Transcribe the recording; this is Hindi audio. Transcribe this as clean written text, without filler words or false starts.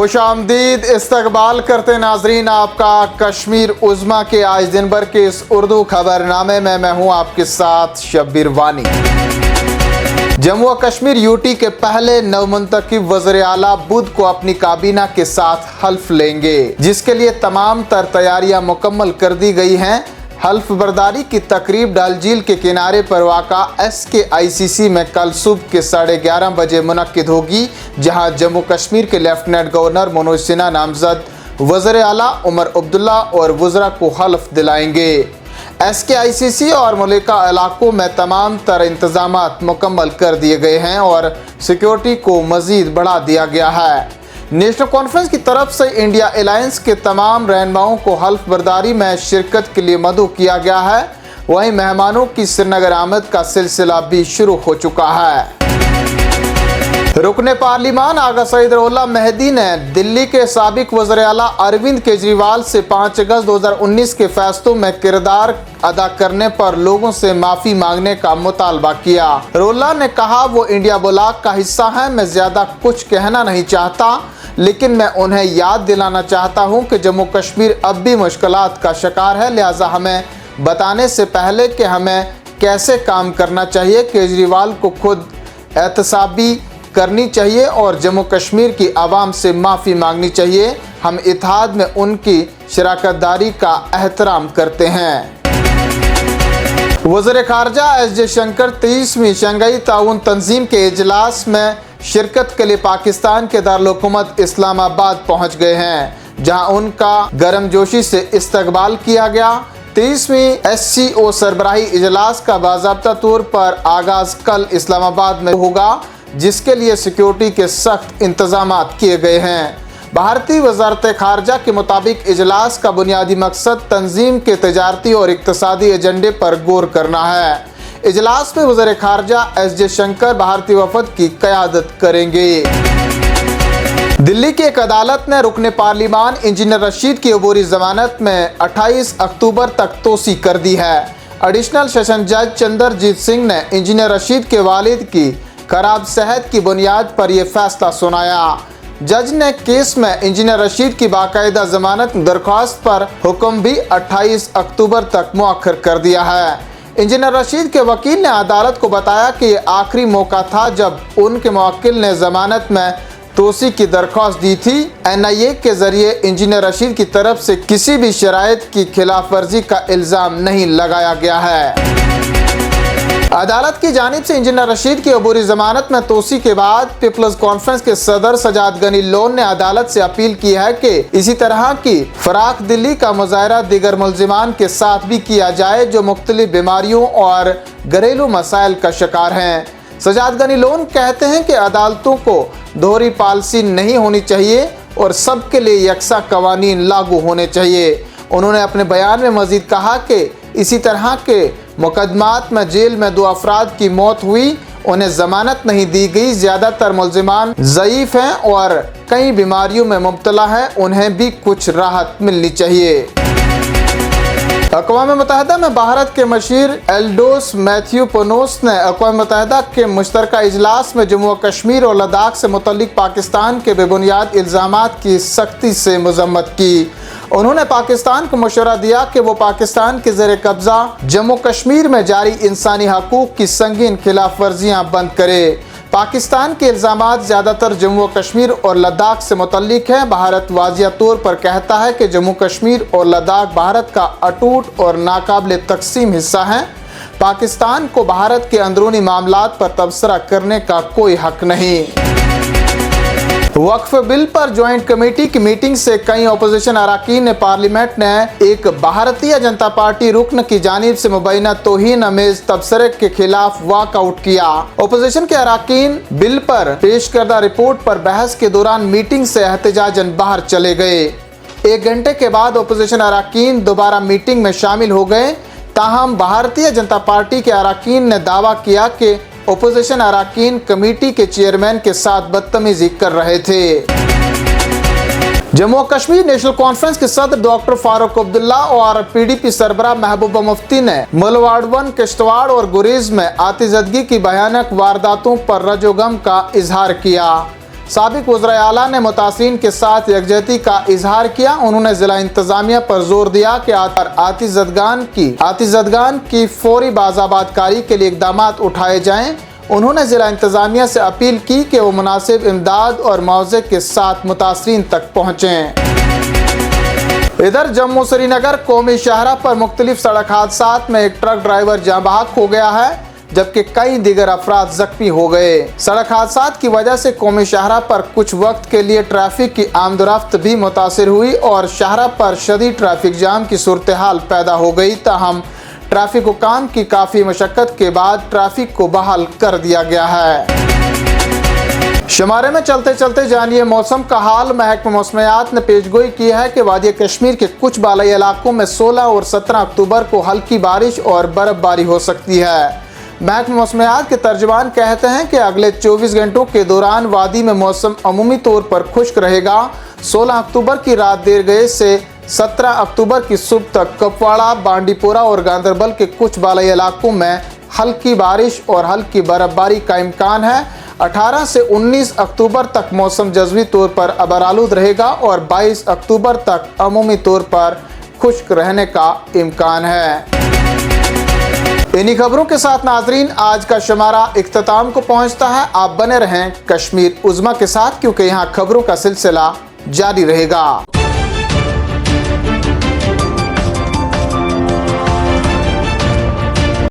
खुशामदीद इस्तकबाल करते नाजरीन आपका कश्मीर उज़्मा के आज दिन भर के इस उर्दू खबरनामे में मैं हूं आपके साथ शब्बीर वानी। जम्मू व कश्मीर यूटी के पहले नवमुंतखब वज़ीर आला बुध को अपनी काबीना के साथ हल्फ लेंगे, जिसके लिए तमाम तर तैयारियां मुकम्मल कर दी गई हैं। हल्फ बर्दारी की तकरीब डल झील के किनारे पर वाक़ा SKICC में कल सुबह के 11:30 बजे मुनक्किद होगी, जहां जम्मू कश्मीर के लेफ्टिनेंट गवर्नर मनोज सिन्हा नामजद वज़ीर आला उमर अब्दुल्ला और वज़रा को हल्फ दिलाएंगे। SKICC और मुल्का इलाकों में तमाम तर इंतजामात मुकम्मल कर दिए गए हैं और सिक्योरिटी को मज़ीद बढ़ा दिया गया है। नेशनल कॉन्फ्रेंस की तरफ से इंडिया अलायंस के तमाम रहनुमाओं को हल्फ बर्दारी में शिरकत के लिए मदऊ किया गया है। वहीं मेहमानों की श्रीनगर आमद का सिलसिला भी शुरू हो चुका है। रुकने पार्लिमान आगा सईद रौला मेहदी ने दिल्ली के साबिक वज़ीर आला अरविंद केजरीवाल से 5 अगस्त 2019 के फैसलों में किरदार अदा करने पर लोगों से माफ़ी मांगने का मुतालबा किया। रौला ने कहा, वो इंडिया ब्लॉक का हिस्सा है। मैं ज़्यादा कुछ कहना नहीं चाहता, लेकिन मैं उन्हें याद दिलाना चाहता हूं कि जम्मू कश्मीर अब भी मुश्किलात का शिकार है, लिहाजा हमें बताने से पहले कि हमें कैसे काम करना चाहिए, केजरीवाल को खुद एहतसाबी करनी चाहिए और जम्मू कश्मीर की आवाम से माफ़ी मांगनी चाहिए। हम इत्तेहाद में उनकी शराकतदारी का एहतराम करते हैं। वज़ीर ख़ारजा S जयशंकर 23वीं शंघाई ताउन तंजीम के इजलास में शिरकत के लिए पाकिस्तान के दारुल-हुकूमत इस्लामाबाद पहुंच गए हैं, जहां उनका गर्मजोशी से इस्तकबाल किया गया। 23वीं SCO सरबराही इजलास का बाज़ाब्ता तौर पर आगाज़ कल इस्लामाबाद में होगा, जिसके लिए सिक्योरिटी के सख्त इंतजामात किए गए हैं। भारतीय वजारत ख़ारजा के मुताबिक इजलास का बुनियादी मकसद तंजीम के तजारती और इक़्तिसादी एजेंडे पर गौर करना है। इजलास में वज़ीर ख़ारजा S जयशंकर भारतीय वफ़द की क़यादत करेंगे। दिल्ली की एक अदालत ने रुकने पार्लिमान इंजीनियर रशीद की अबूरी जमानत में 28 अक्टूबर तक तोसी कर दी है। एडिशनल सेशन जज चंद्रजीत सिंह ने इंजीनियर रशीद के वालिद की खराब सेहत की बुनियाद पर यह फैसला सुनाया। जज ने केस में इंजीनियर रशीद की बाकायदा जमानत दरख्वास्त पर हुक्म भी 28 अक्टूबर तक मुअख्खर कर दिया है। इंजीनियर रशीद के वकील ने अदालत को बताया कि ये आखिरी मौका था जब उनके मुवक्किल ने जमानत में तोसी की दरख्वास्त दी थी। NIA के जरिए इंजीनियर रशीद की तरफ से किसी भी शराइत की खिलाफ वर्जी का इल्ज़ाम नहीं लगाया गया है। अदालत की जानिब से इंजीनियर रशीद की अबूरी जमानत में तोसी के बाद पीपल्स कॉन्फ्रेंस के सदर सजाद गनी लोन ने अदालत से अपील की है कि इसी तरह की फराख दिल्ली का मुजाहरा दीगर मुल्जिमान के साथ भी किया जाए जो मुख्तलिफ बीमारियों और घरेलू मसाइल का शिकार हैं। सजाद गनी लोन कहते हैं कि अदालतों को दोहरी पॉलिसी नहीं होनी चाहिए और सबके लिए यकसा कवानीन लागू होने चाहिए। उन्होंने अपने बयान में मजीद कहा कि इसी तरह के मुकदमात में जेल में 2 अफराद की मौत हुई, उन्हें जमानत नहीं दी गई। ज़्यादातर मुल्जिमान ज़ईफ़ हैं और कई बीमारियों में मुब्तला हैं, उन्हें भी कुछ राहत मिलनी चाहिए। अक़वाम मुत्तहिदा में भारत के मशीर एल्डोस मैथ्यू पनोस ने अक़वाम मुत्तहिदा के मुश्तरका इजलास में जम्मू व कश्मीर और लद्दाख से मुतल्लिक पाकिस्तान के बेबुनियाद इल्ज़ामात की सख्ती से मज़म्मत की। उन्होंने पाकिस्तान को मशवरा दिया कि वो पाकिस्तान के ज़ेर कब्ज़ा जम्मू कश्मीर में जारी इंसानी हकूक़ की संगीन खिलाफ वर्जियाँ बंद करे। पाकिस्तान के इल्ज़ामात ज़्यादातर जम्मू कश्मीर और लद्दाख से मुतल्लिक हैं। भारत वाज़िया तौर पर कहता है कि जम्मू कश्मीर और लद्दाख भारत का अटूट और नाकाबिल तक़सीम हिस्सा हैं। पाकिस्तान को भारत के अंदरूनी मामलात पर तबसरा करने का कोई हक नहीं। वक्फ बिल पर ज्वाइंट कमेटी की मीटिंग से कई अपोजिशन अराकीन ने पार्लियामेंट ने एक भारतीय जनता पार्टी रुकन की जानिब से मुबैना तौहीन अमेज तबसरे के खिलाफ वॉकआउट किया। अपोजिशन के अराकीन बिल पर पेश करदा रिपोर्ट पर बहस के दौरान मीटिंग से एहतजाजन बाहर चले गए। 1 घंटे के बाद अपोजिशन अराकीन दोबारा मीटिंग में शामिल हो गए। ताहम भारतीय जनता पार्टी के अराकीन ने दावा किया कि अपोजिशन अराकीन कमेटी के चेयरमैन के साथ बदतमीजी कर रहे थे। जम्मू कश्मीर नेशनल कॉन्फ्रेंस के सदर डॉक्टर फारूक अब्दुल्ला और PDP सरबराह महबूबा मुफ्ती ने मलवाड़वन, किश्तवाड़ और गुरेज में आतिशबाजी की भयानक वारदातों पर रजोगम का इजहार किया। साबिक वज़ीर आला ने मुतासिरीन के साथ यकजहती का इजहार किया। उन्होंने जिला इंतजामिया पर जोर दिया कि आतिशज़दगान की फौरी बाज़ाबातकारी के लिए इक़दाम उठाए जाएँ। उन्होंने जिला इंतजामिया से अपील की कि वो मुनासिब इमदाद और मुआवजे के साथ मुतासिरीन तक पहुँचें। इधर जम्मू श्रीनगर कौमी शाहरा पर मुख्तलिफ सड़क हादसात में एक ट्रक ड्राइवर जाँ बहक हो गया है, जबकि कई दीगर अफराद जख्मी हो गए। सड़क हादसात की वजह से कौमी शाहरा पर कुछ वक्त के लिए ट्रैफिक की आमदोरफ्त भी मुतासिर हुई और शाहरा पर शदीद ट्रैफिक जाम की सूरत हाल पैदा हो गई। ताहम ट्रैफिक हुकाम की काफ़ी मशक्क़त के बाद ट्रैफिक को बहाल कर दिया गया है। शुमारे में चलते चलते जानिए मौसम का हाल। महकमा मौसमियात ने पेशगोई की है कि वादी कश्मीर के कुछ बालाई इलाकों में 16 और 17 अक्टूबर को हल्की बारिश और बर्फबारी हो सकती है। महकमा मौसमियात के तर्जुमान कहते हैं कि अगले 24 घंटों के दौरान वादी में मौसम अमूमी तौर पर खुश्क रहेगा। 16 अक्टूबर की रात देर गए से 17 अक्टूबर की सुबह तक कुपवाड़ा, बांडीपोरा और गांदरबल के कुछ बालाई इलाकों में हल्की बारिश और हल्की बर्फबारी का इम्कान है। 18 से 19 अक्टूबर तक मौसम जज़वी तौर पर अबरालूद रहेगा और 22 अक्टूबर तक अमूमी तौर पर खुश्क रहने का इम्कान है। इन्हीं खबरों के साथ नाजरीन आज का शुमारा इख्तिताम को पहुंचता है। आप बने रहें कश्मीर उज़्मा के साथ, क्योंकि यहाँ खबरों का सिलसिला जारी रहेगा।